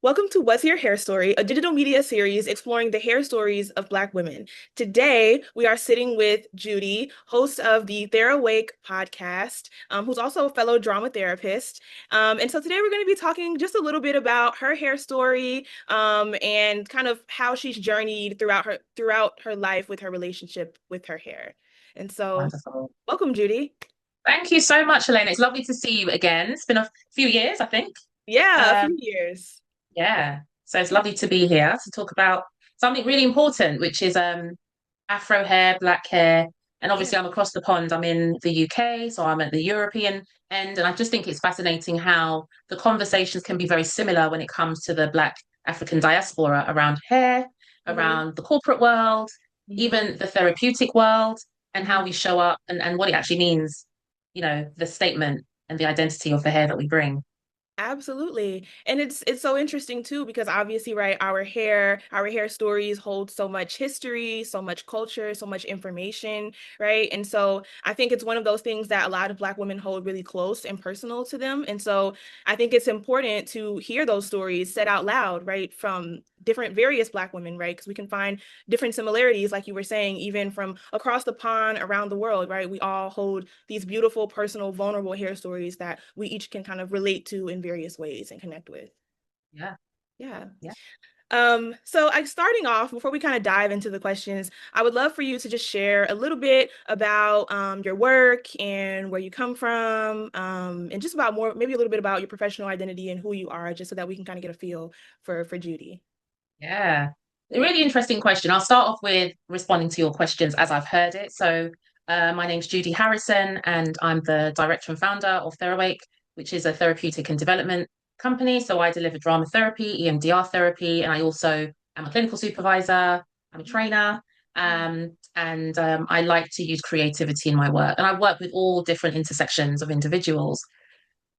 Welcome to What's Your Hair Story, a digital media series exploring the hair stories of Black women. Today, we are sitting with Judy, host of the Therawake podcast, who's also a fellow drama therapist. And so today we're going to be talking just a little bit about her hair story, and kind of how she's journeyed throughout her life with her relationship with her hair. And so, Wonderful. welcome, Judy. Thank you so much, Elena. It's lovely to see you again. It's been a few years, I think. Yeah, a few Um, years. yeah. So it's lovely to be here to talk about something really important, which is Afro hair, black hair. And Yeah. obviously I'm across the pond. I'm in the UK, so I'm at the European end. And I just think it's fascinating how the conversations can be very similar when it comes to the Black African diaspora around hair, Hmm. around the corporate world, Hmm. even the therapeutic world, and how Hmm. we show up and what it actually means, the statement and the identity of the hair that we bring. Absolutely. And it's so interesting too because obviously, right, our hair stories hold so much history, so much culture, so much information, right? And so I think it's one of those things that a lot of Black women hold really close and personal to them. And so I think it's important to hear those stories said out loud, right, from different various Black women, right? Because we can find different similarities, like you were saying, even from across the pond around the world, right? We all hold these beautiful, personal, vulnerable hair stories that we each can kind of relate to in various ways and connect with. Yeah, Yeah. yeah. So I starting off, before we kind of dive into the questions, I would love for you to just share a little bit about your work and where you come from, and just about more, maybe a little bit about your professional identity and who you are, just so that we can kind of get a feel for Judy. Yeah. A really interesting question. I'll start off with responding to your questions as I've heard it. My name's Judy Harrison, and I'm the director and founder of Therawake, which is a therapeutic and development company. So, I deliver drama therapy, EMDR therapy, and I also am a clinical supervisor, I'm a trainer, and I like to use creativity in my work. And I work with all different intersections of individuals.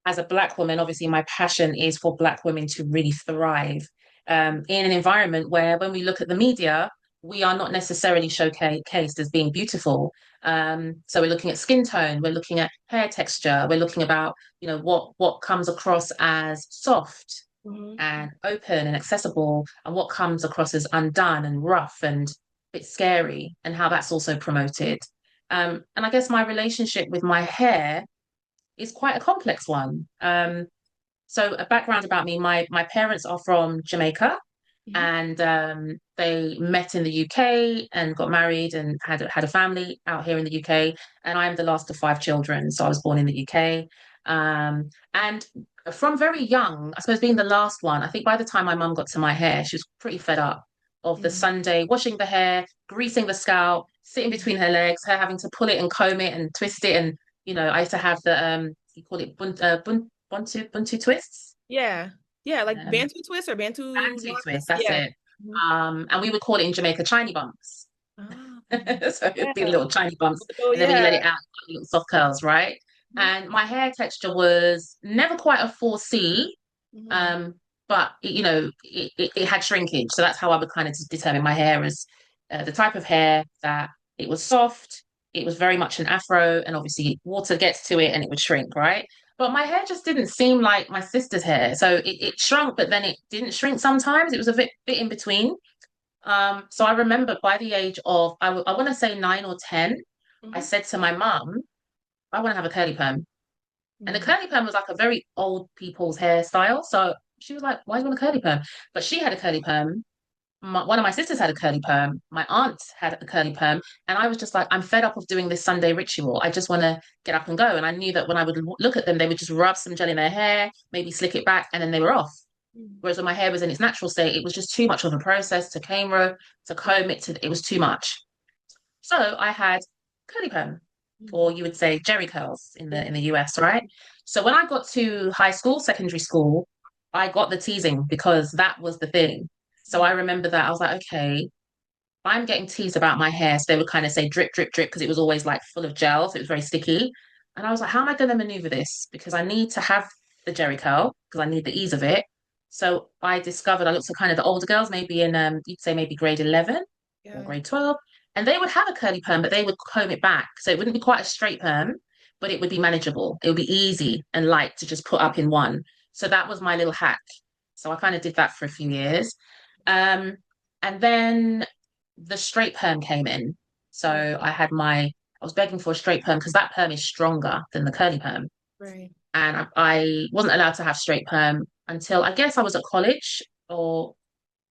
As a Black woman, obviously, my passion is for Black women to really thrive in an environment where, when we look at the media, we are not necessarily showcased as being beautiful. So we're looking at skin tone, we're looking at hair texture, we're looking about, what comes across as soft Mm-hmm. and open and accessible, and what comes across as undone and rough and a bit scary, and how that's also promoted. And I guess my relationship with my hair is quite a complex one. So a background about me, my parents are from Jamaica, Hmm. and they met in the UK and got married and had a family out here in the UK. And I'm the last of five children, so I was born in the UK. And from very young, I suppose being the last one, I think by the time my mum got to my hair, she was pretty fed up of the Hmm. Sunday washing the hair, greasing the scalp, sitting between her legs, her having to pull it and comb it and twist it. And I used to have the you call it buntu twists. Yeah. Yeah, like Um, Bantu twist or Bantu Bantu twist, knots. that's Yeah. it. Mhm. And we would call it in Jamaica shiny bumps. Ah, So it'd be yeah. little shiny bumps. Oh, And then when you let yeah. it out, little soft curls, right? Mhm. And my hair texture was never quite a 4C, Mhm. um, but it had shrinkage. So that's how I would kind of determine my hair as the type of hair that it was soft, it was very much an afro, and obviously water gets to it and it would shrink, right? But my hair just didn't seem like my sister's hair. So it shrunk, but then it didn't shrink sometimes. It was a bit in between. So I remember by the age of, I want to say 9 or 10, I Mhm. said to my mum, I want to have a curly perm. And the Mhm. curly perm was like a very old people's hairstyle. So she was like, why do you want a curly perm? But she had a curly perm. One of my sisters had a curly perm. My aunt had a curly perm. And I was just like, I'm fed up of doing this Sunday ritual. I just want to get up and go. And I knew that when I would look at them, they would just rub some gel in their hair, maybe slick it back, and then they were off. Mhm. Whereas when my hair was in its natural state, it was just too much of a process to camera, to comb it, it was too much. So I had curly perm, or Mhm. you would say Jerry curls in the Yeah. US, right? So when I got to high school, secondary school, I got the teasing because that was the thing. So I remember that I was like, okay, I'm getting teased about my hair. So they would kind of say drip, drip, drip, because it was always like full of gel, so it was very sticky. And I was like, how am I going to maneuver this? Because I need to have the Jerry curl because I need the ease of it. So I discovered I looked at kind of the older girls, maybe in you'd say maybe grade 11 or Yeah. grade 12, and they would have a curly perm, but they would comb it back. So it wouldn't be quite a straight perm, but it would be manageable. It would be easy and light to just put up in one. So that was my little hack. So I kind of did that for a few years. Um, and then the straight perm came in. Mm, So I was begging for a straight perm because that perm is stronger than the curly perm. right. And I wasn't allowed to have straight perm until I guess I was at college, or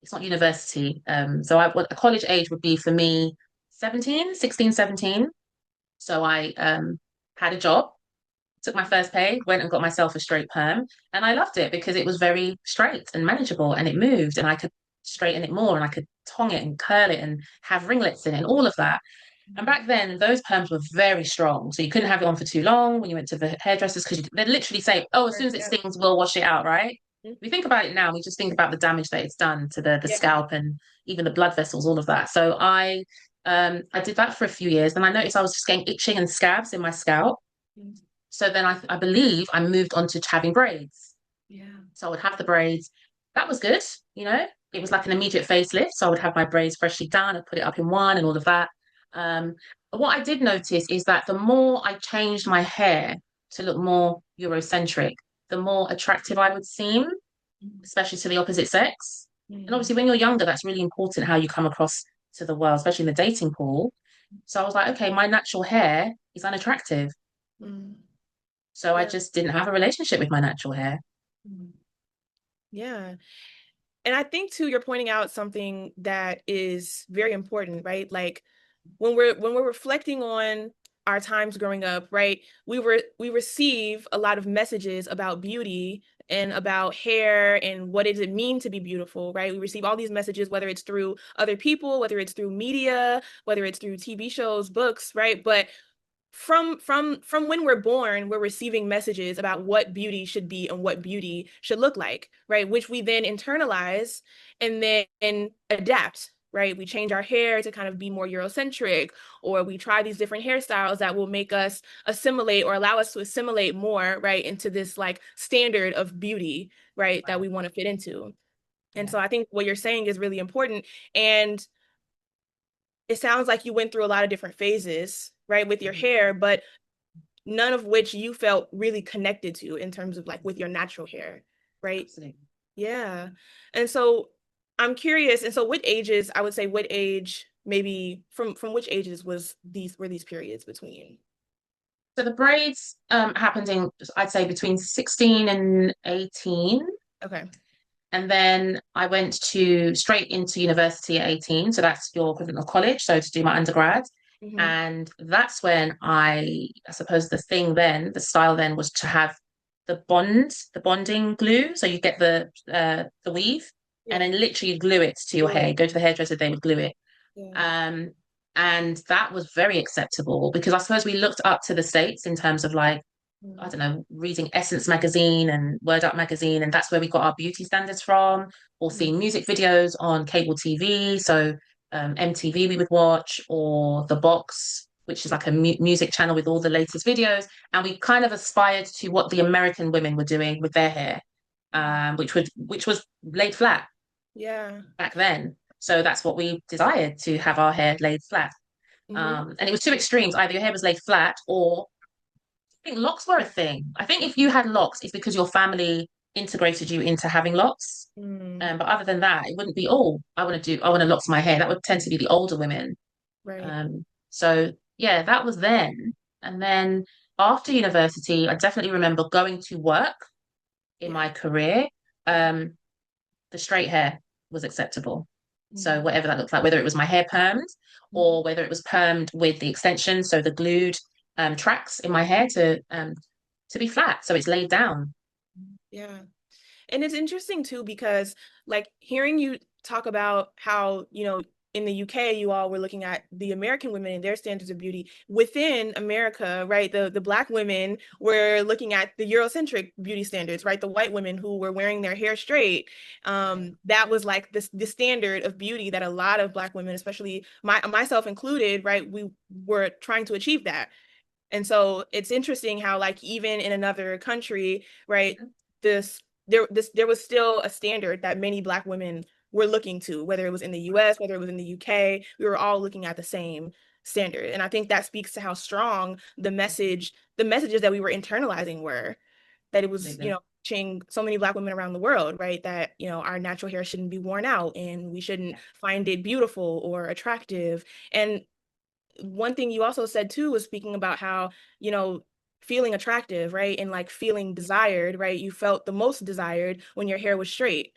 it's not university. What a college age would be for me 17, 16, 17. So I had a job, took my first pay, went and got myself a straight perm, and I loved it because it was very straight and manageable and it moved and I could straighten it more and I could tong it and curl it and have ringlets in it and all of that. And Mhm. back then, those perms were very strong. So you couldn't have it on for too long when you went to the hairdressers because they'd literally say, oh, as soon Right, as it yeah. stings, we'll wash it out, right? Mhm. We think about it now, we just think about the damage that it's done to the Yeah. scalp and even the blood vessels, all of that. So I did that for a few years. Then I noticed I was just getting itching and scabs in my scalp. Mhm. So then I believe I moved on to having braids. Yeah. So I would have the braids. That was good, you know. It was like an immediate facelift. So I would have my braids freshly done and put it up in one and all of that. Um, but what I did notice is that the more I changed my hair to look more Eurocentric, the more attractive I would seem, Mhm. especially to the opposite sex. And Mhm. obviously, when you're younger, that's really important how you come across to the world, especially in the dating pool. So I was like, okay, my natural hair is unattractive. Mhm. So I Yeah. just didn't have a relationship with my natural hair. Mhm. Yeah. And I think too, you're pointing out something that is very important, right? Like when we're reflecting on our times growing up, right? We receive a lot of messages about beauty and about hair and what does it mean to be beautiful, right? We receive all these messages, whether it's through other people, whether it's through media, whether it's through TV shows, books, right? But from when we're born, we're receiving messages about what beauty should be and what beauty should look like, right? Which we then internalize and then adapt, right? We change our hair to kind of be more Eurocentric, or we try these different hairstyles that will make us assimilate or allow us to assimilate more, right, into this like standard of beauty, right, that Right. we want to fit into. And Yeah. so I think what you're saying is really important. And it sounds like you went through a lot of different phases, right, with your Mhm. hair, but none of which you felt really connected to in terms of like with your natural hair, right? Absolutely. Yeah. And so I'm curious, and so what ages, I would say what age maybe from which ages were these periods between? So the braids happened in, I'd say, between 16 and 18. Okay. And then I went to straight into university at 18. So that's your equivalent of college. So to do my undergrad. Hmm. And that's when I suppose the style then was to have the bonding glue. So you get the weave and Yeah. then literally glue it to your Do hair. it. Go to the hairdresser, they would glue it. Yeah. Um, and that was very acceptable because I suppose we looked up to the States in terms of like, I Mm. don't know, reading Essence magazine and Word Up magazine, and that's where we got our beauty standards from, or Mm. seeing music videos on cable TV. So MTV we would watch, or The Box, which is like a music channel with all the latest videos. And we kind of aspired to what the American women were doing with their hair, which was laid flat Yeah. back then. So that's what we desired to have our hair laid flat. Hmm. And it was two extremes. Either your hair was laid flat or I think locks were a thing. I think if you had locks, it's because your family integrated you into having locks. Mm. But other than that, it wouldn't be, oh, I want to lock my hair. That would tend to be the older women. Right. So yeah, that was then. And then after university, I definitely remember going to work in Yeah. my career. Um, the straight hair was acceptable. So Hmm. whatever that looked like, whether it was my hair permed or whether it was permed with the extension, so the glued tracks in my hair to be flat, so it's laid down. Yeah. And it's interesting too because like hearing you talk about how, in the UK you all were looking at the American women and their standards of beauty within America, right? The black women were looking at the Eurocentric beauty standards, right? The white women who were wearing their hair straight. Right. That was like the standard of beauty that a lot of black women, especially myself included, right? We were trying to achieve that. And so it's interesting how like even in another country, right, this there was still a standard that many black women were looking to, whether it was in the US, whether it was in the UK, we were all looking at the same standard. And I think that speaks to how strong the messages that we were internalizing were, that it was, Absolutely. teaching so many Black women around the world, right, that, you know, our natural hair shouldn't be worn out and we shouldn't Yeah. find it beautiful or attractive. And one thing you also said too was speaking about how, you know, feeling attractive, right, and like feeling desired, right? You felt the most desired when your hair was straight.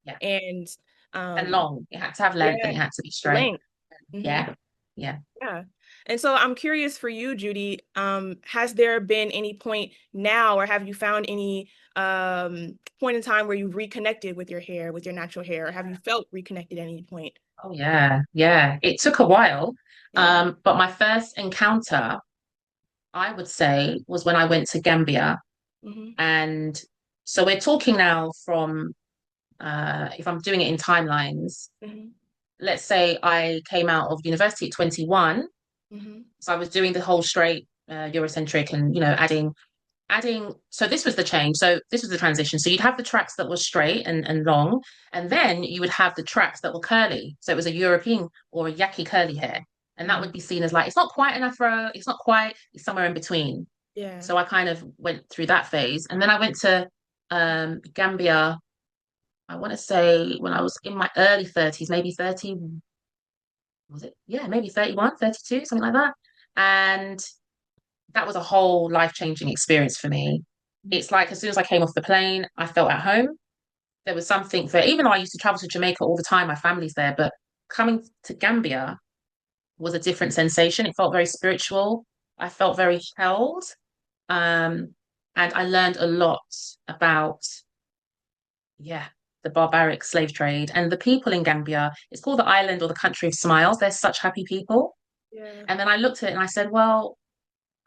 Yeah. And And um, long. It had to have length yeah, and it had to be the straight. length. Hmm. Yeah. Yeah. Yeah. And so I'm curious for you, Judy, has there been any point now, or have you found any point in time where you've reconnected with your hair, with your natural hair, or have you felt reconnected at any point? Oh yeah. Yeah. It took a while. Yeah. But my first encounter, I would say, was when I went to Gambia. Hmm. And so we're talking now from if I'm doing it in timelines, Hmm. let's say I came out of university at 21. Hmm. So I was doing the whole straight Eurocentric and, adding, so this was the change. So this was the transition. So you'd have the tracks that were straight and long, and then you would have the tracks that were curly. So it was a European or a yaki curly hair. And that would Hmm. be seen as like, it's not quite an afro, it's not quite, it's somewhere in between. Yeah. So I kind of went through that phase. And then I went to Gambia, I want to say when I was in my early 30s, maybe 30, was it? Yeah, maybe 31, 32, something like that. And that was a whole life-changing experience for me. It's like as soon as I came off the plane, I felt at home. There was something there, even though I used to travel to Jamaica all the time, my family's there, but coming to Gambia was a different sensation. It felt very spiritual. I felt very held. Um, and I learned a lot about, yeah, the barbaric slave trade and the people in Gambia. It's called the island or the country of smiles. They're such happy people. Yeah. And then I looked at it and I said, well,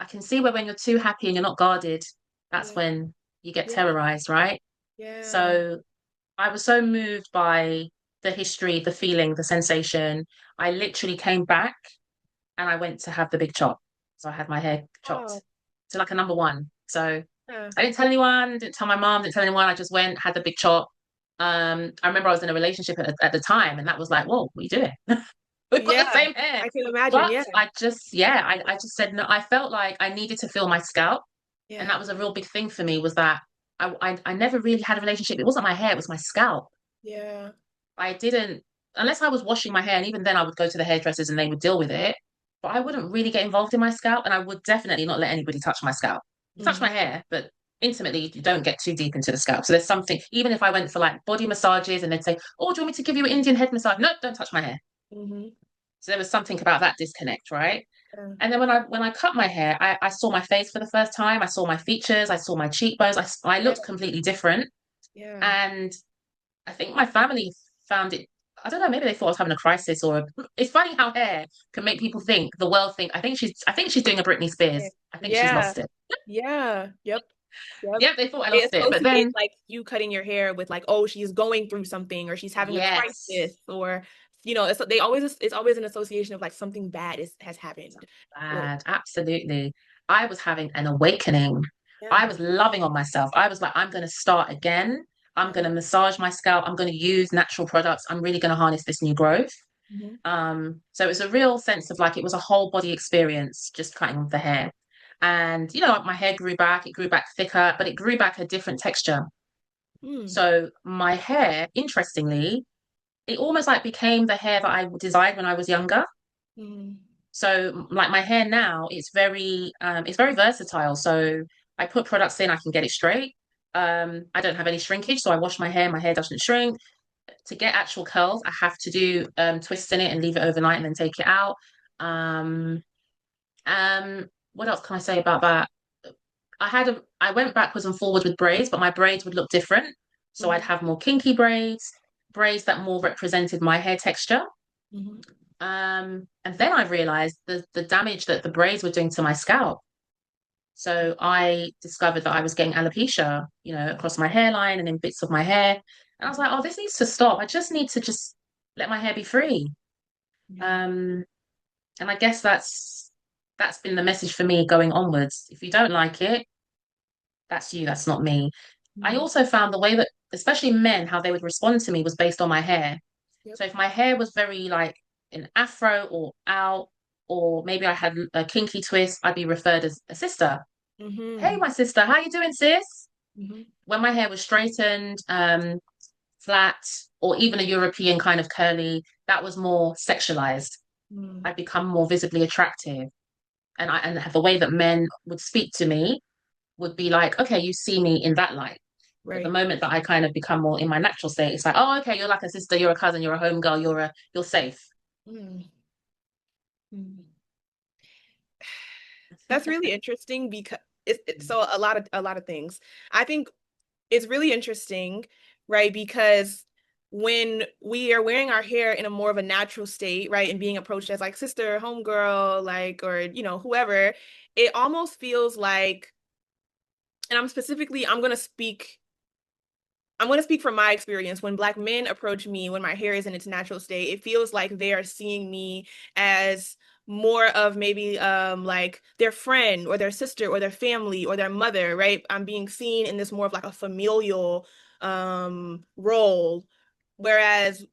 I can see where when you're too happy and you're not guarded, that's Yeah. when you get Yeah. terrorized, right? Yeah. So I was so moved by the history, the feeling, the sensation. I literally came back and I went to have the big chop. So I had my hair chopped Wow. to like a number one. So Yeah. I didn't tell anyone, didn't tell my mom, didn't tell anyone. I just went, had the big chop. I remember I was in a relationship at the time, and that was like, whoa, what are you doing? We've got the Yeah. same hair. I can imagine. But Yeah. I just said no. I felt like I needed to feel my scalp. And Yeah. that was a real big thing for me was that I never really had a relationship. It wasn't my hair, it was my scalp. Yeah. I didn't, unless I was washing my hair, and even then I would go to the hairdressers and they would deal with it. But I wouldn't really get involved in my scalp, and I would definitely not let anybody touch my scalp. You touch my Hmm. hair, but intimately, you don't get too deep into the scalp. So there's something, even if I went for like body massages and they'd say, oh, do you want me to give you an Indian head massage? No, don't touch my hair. Hmm. So there was something about that disconnect, right? Yeah. And then when I cut my hair, I saw my face for the first time. I saw my features. I saw my cheekbones. I Yeah. looked completely different. Yeah. And I think my family found it. I don't know. Maybe they thought I was having a crisis. It's funny how hair can make people think the world think. I think she's doing a Britney Yeah. Spears. I think she's Yeah. lost it. Yeah. Yep. Yep. Yeah, they thought I They lost it. But associate then like you cutting your hair with like, oh, she's going through something or she's having a yes, crisis or you know, it's always an association of like something bad has happened. Like, bad. Absolutely. I was having an awakening. I yeah. was loving on myself. I was like, I'm going to start again. I'm going Yeah. to massage my scalp. I'm going to use natural products. I'm really going to harness this new growth. Hmm. So it was a real sense of like it was a whole body experience, just cutting the hair. And my hair grew back, it grew back thicker, but it grew back a different texture. Mm. So my hair, interestingly, it almost like became the hair that I desired when I was younger. Mm. So like my hair now, it's very versatile. So I put products in, I can get it straight. I don't have any shrinkage, so I wash my hair doesn't shrink. To get actual curls, I have to do twists in it and leave it overnight and then take it out. Um, what else can I say about that? I went backwards and forwards with braids, but my braids would look different. So I'd Hmm. have more kinky braids, braids that more represented my hair texture. Hmm. And then I realized the damage that the braids were doing to my scalp. So I discovered that I was getting alopecia, across my hairline and in bits of my hair. And I was like, oh, this needs to stop. I just need to just let my hair be free. Yeah. Um, and I guess that's been the message for me going onwards. If you don't like it, that's you, that's not me. I Mm. also found the way that, especially men, how they would respond to me was based on my hair. Yep. So if my hair was very like an afro or out, or maybe I had a kinky twist, I'd be referred as a sister. Hey, Hmm. my sister, how you doing, sis? Mhm. When my hair was straightened, flat, or even a European kind of curly, that was more sexualized. Mm. I'd become more visibly attractive. And the way that men would speak to me would be like, okay, you see me in that light. But the Right. moment that I kind of become more in my natural state, it's like, oh, okay, you're like a sister, you're a cousin, you're a home girl, you're safe. Mm. Mm. That's really interesting because so a lot of things. I think it's really interesting, right? Because when we are wearing our hair in a more of a natural state, right, and being approached as like sister, homegirl, like, or whoever, it almost feels like, and I'm going to speak from my experience. When Black men approach me, when my hair is in its natural state, it feels like they are seeing me as more of maybe like their friend or their sister or their family or their mother, right? I'm being seen in this more of like a familial role. Whereas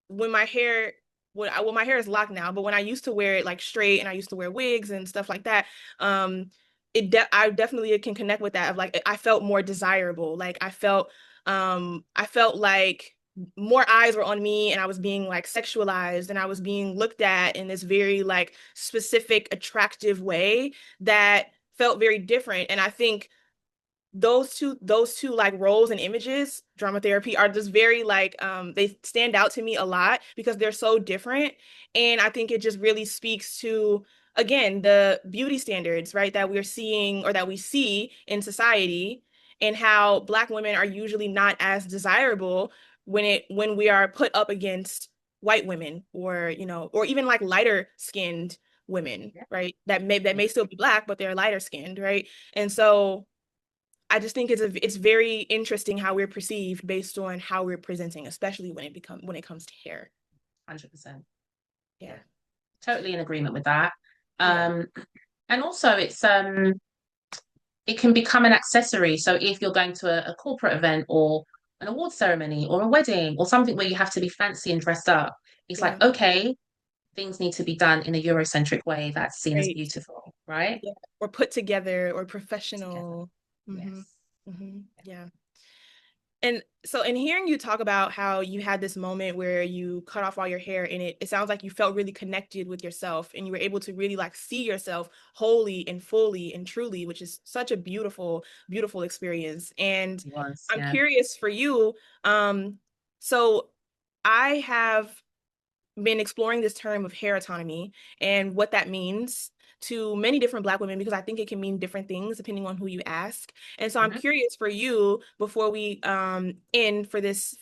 when my hair well, my hair is locked now, but when I used to wear it like straight and I used to wear wigs and stuff like that, um I definitely can connect with that of like I felt more desirable. Like I felt like more eyes were on me and I was being like sexualized and I was being looked at in this very like specific attractive way that felt very different. And I think those two like roles and images, drama therapy, are just very like they stand out to me a lot because they're so different. And I think it just really speaks to, again, the beauty standards, right, that we're seeing or that we see in society, and how Black women are usually not as desirable when we are put up against white women, or or even like lighter skinned women, Yeah, right, that may yeah, still be Black, but they're lighter skinned, right? And so I just think it's very interesting how we're perceived based on how we're presenting, especially when it comes to hair. 100%. Yeah, Yeah. totally in agreement with that. Yeah. Um, and also it can become an accessory. So if you're going to a corporate event or an award ceremony or a wedding or something where you have to be fancy and dressed up, it's Yeah. like, okay, things need to be done in a Eurocentric way that's seen as Right. beautiful, right? Yeah. Or put together or Together. professional. Mm-hmm. Yes. Mm-hmm. Yeah. And so in hearing you talk about how you had this moment where you cut off all your hair, and it sounds like you felt really connected with yourself and you were able to really like see yourself wholly and fully and truly, which is such a beautiful, beautiful experience. And It was, I'm yeah. curious for you, so I have been exploring this term of hair autonomy and what that means to many different Black women, because I think it can mean different things depending on who you ask. And so I'm Mhm. curious for you, before we end for this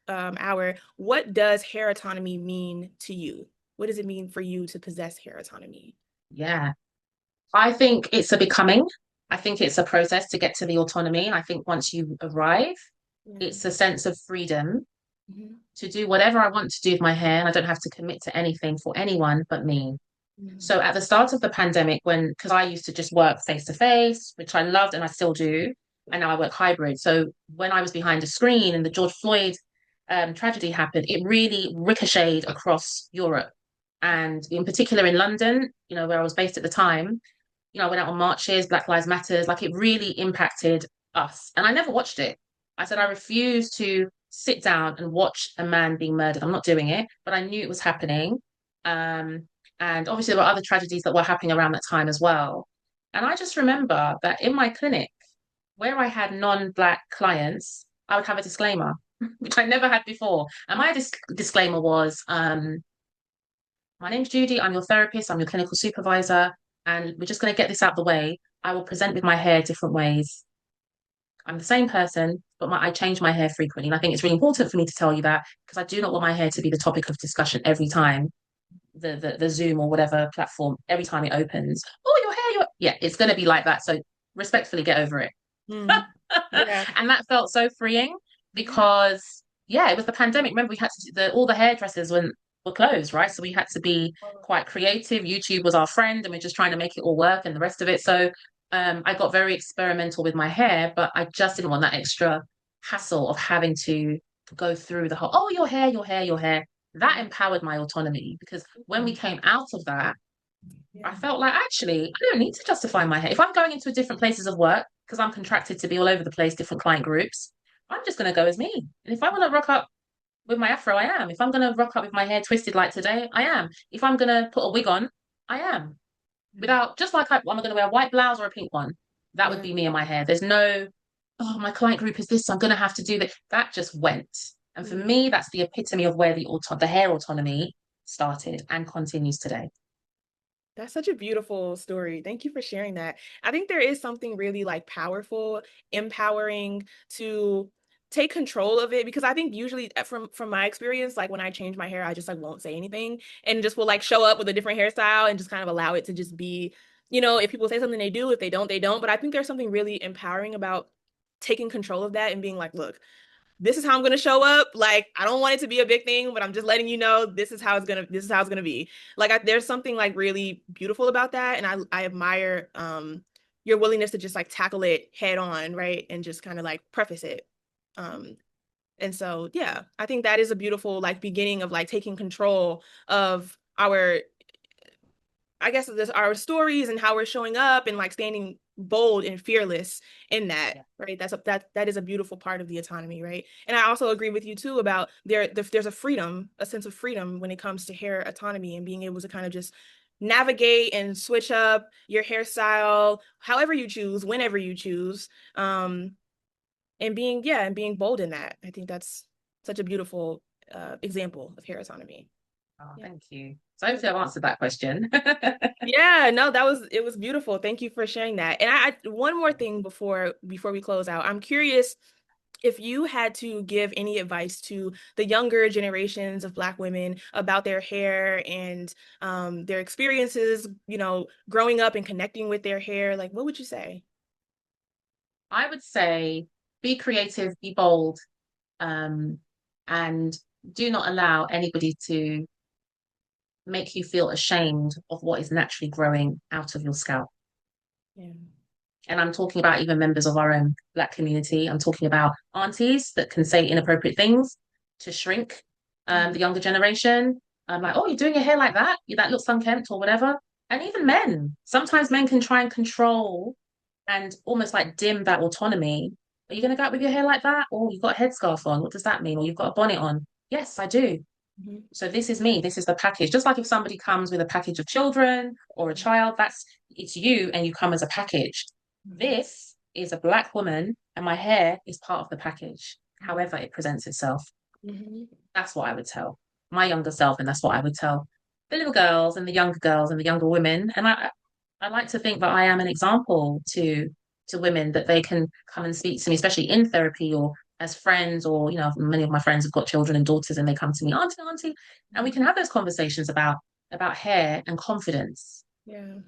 hour, what does hair autonomy mean to you? What does it mean for you to possess hair autonomy? Yeah. I think it's a becoming. I think it's a process to get to the autonomy. And I think once you arrive, Yeah. it's a sense of freedom Mhm. to do whatever I want to do with my hair. And I don't have to commit to anything for anyone but me. Mhm. So at the start of the pandemic, because I used to just work face to face, which I loved and I still do, and now I work hybrid. So when I was behind a screen and the George Floyd tragedy happened, it really ricocheted across Europe. And in particular in London, where I was based at the time, I went out on marches, Black Lives Matters, like it really impacted us. And I never watched it. I said, I refuse to sit down and watch a man being murdered. I'm not doing it, but I knew it was happening. Um, and obviously, there were other tragedies that were happening around that time as well. And I just remember that in my clinic, where I had non-Black clients, I would have a disclaimer, which I never had before. And my disclaimer was, my name's Judy. I'm your therapist. I'm your clinical supervisor. And we're just going to get this out of the way. I will present with my hair different ways. I'm the same person, but I change my hair frequently. And I think it's really important for me to tell you that because I do not want my hair to be the topic of discussion every time the Zoom or whatever platform, every time it opens. Oh, your hair, yeah, it's going to be like that. So respectfully get over it. Mm. Yeah. And that felt so freeing because yeah, it was the pandemic. Remember, we had to all the hairdressers were closed, right? So we had to be quite creative. YouTube was our friend, and we're just trying to make it all work and the rest of it. So I got very experimental with my hair, but I just didn't want that extra hassle of having to go through the whole, oh, your hair, your hair, your hair. That empowered my autonomy because when we Mm. came out of that, I Yeah. felt like actually I don't need to justify my hair. If I'm going into different places of work, because I'm contracted to be all over the place, different client groups, I'm just going to go as me. And if I want to rock up with my afro, I am. If I'm going to rock up with my hair twisted like today, I am. If I'm going to put a wig on, I am. Without, just like I'm going to wear a white blouse or a pink one. That would Yeah. be me and my hair. There's no, oh, my client group is this, so I'm going to have to do that. That just went. And for Mm. me, that's the epitome of where the hair autonomy started and continues today. That's such a beautiful story. Thank you for sharing that. I think there is something really like powerful, empowering to take control of it because I think usually from my experience, like when I change my hair, I just like won't say anything and just will like show up with a different hairstyle and just kind of allow it to just be, if people say something they do, if they don't, they don't. But I think there's something really empowering about taking control of that and being like, look, this is how I'm gonna show up. Like, I don't want it to be a big thing, but I'm just letting you know this is how it's gonna be. Like there's something like really beautiful about that. And I admire your willingness to just like tackle it head on, right? And just kind of like preface it. Um, and so yeah, I think that is a beautiful like beginning of like taking control of our I guess this our stories and how we're showing up and like standing bold and fearless in that, Yeah. right? That is a beautiful part of the autonomy, right? And I also agree with you too about there's a freedom, a sense of freedom when it comes to hair autonomy and being able to kind of just navigate and switch up your hairstyle however you choose, whenever you choose, and being bold in that. I think that's such a beautiful example of hair autonomy. Oh, Yeah. thank you. So hopefully I've answered that question. Yeah, no, it was beautiful. Thank you for sharing that. And one more thing before we close out. I'm curious if you had to give any advice to the younger generations of Black women about their hair and their experiences, growing up and connecting with their hair, like what would you say? I would say be creative, be bold, um, and do not allow anybody to make you feel ashamed of what is naturally growing out of your scalp. Yeah. And I'm talking about even members of our own Black community. I'm talking about aunties that can say inappropriate things to shrink Mhm. the younger generation. I'm like, oh, you're doing your hair like that? That looks unkempt or whatever. And even men. Sometimes men can try and control and almost like dim that autonomy. Are you going to go out with your hair like that? Or you've got a headscarf on. What does that mean? Or you've got a bonnet on. Yes, I do. Mhm. So this is me. This is the package. Just like if somebody comes with a package of children or a child, it's you and you come as a package. This is a Black woman and my hair is part of the package, however it presents itself. Mhm. That's what I would tell my younger self, and that's what I would tell the little girls and the younger girls and the younger women. And I like to think that I am an example to women that they can come and speak to me, especially in therapy or as friends, or many of my friends have got children and daughters, and they come to me, auntie, auntie, and we can have those conversations about hair and confidence. Yeah.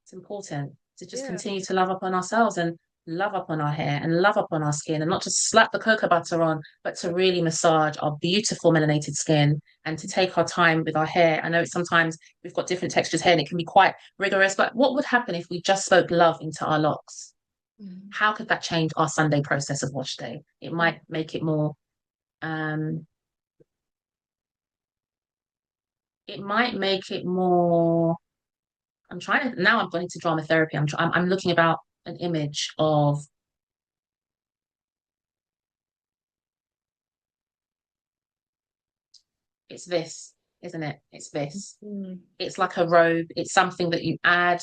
It's important to just Yeah. continue to love upon ourselves and love upon our hair and love upon our skin and not just slap the cocoa butter on, but to really massage our beautiful melanated skin and to take our time with our hair. I know sometimes we've got different textures hair and it can be quite rigorous, but what would happen if we just spoke love into our locks? Mhm. How could that change our Sunday process of wash day? It might make it more, um, it might make it more. Now I'm going to drama therapy. I'm looking about an image of it's this, isn't it? It's this. Mhm. It's like a robe. It's something that you add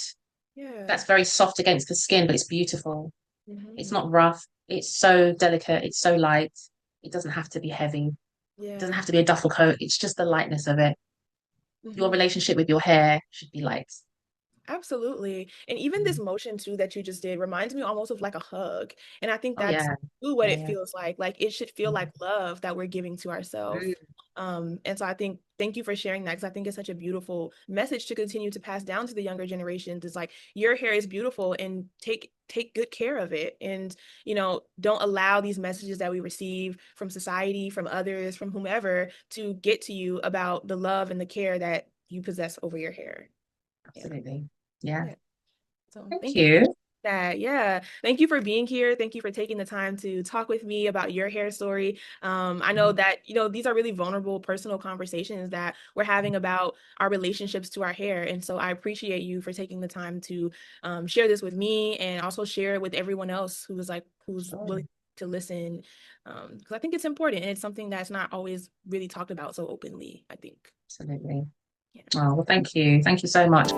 Yeah. that's very soft against the skin, but it's beautiful. It's Mhm. not rough. It's so delicate. It's so light. It doesn't have to be heavy. It doesn't Yeah. have to be a duffel coat. It's just the lightness of it. Your Mhm. relationship with your hair should be light. Absolutely. And even this Mm. motion too that you just did reminds me almost of like a hug. And I think Oh that's yeah. ooh, what Yeah, it yeah. feels like. Like it should feel Mm. like love that we're giving to ourselves. Mm. And so I think thank you for sharing that because I think it's such a beautiful message to continue to pass down to the younger generations. It's like your hair is beautiful and take good care of it. And don't allow these messages that we receive from society, from others, from whomever to get to you about the love and the care that you possess over your hair. Yeah. Absolutely. Yeah. Yeah. So Thank thank you. you. That. Yeah. Thank you for being here. Thank you for taking the time to talk with me about your hair story. I know that, these are really vulnerable personal conversations that we're having about our relationships to our hair. And so I appreciate you for taking the time to share this with me and also share it with everyone else who's Sure. willing to listen. Because I think it's important and it's something that's not always really talked about so openly, I think. Absolutely. Yeah. Oh, well, thank you. Thank you so much.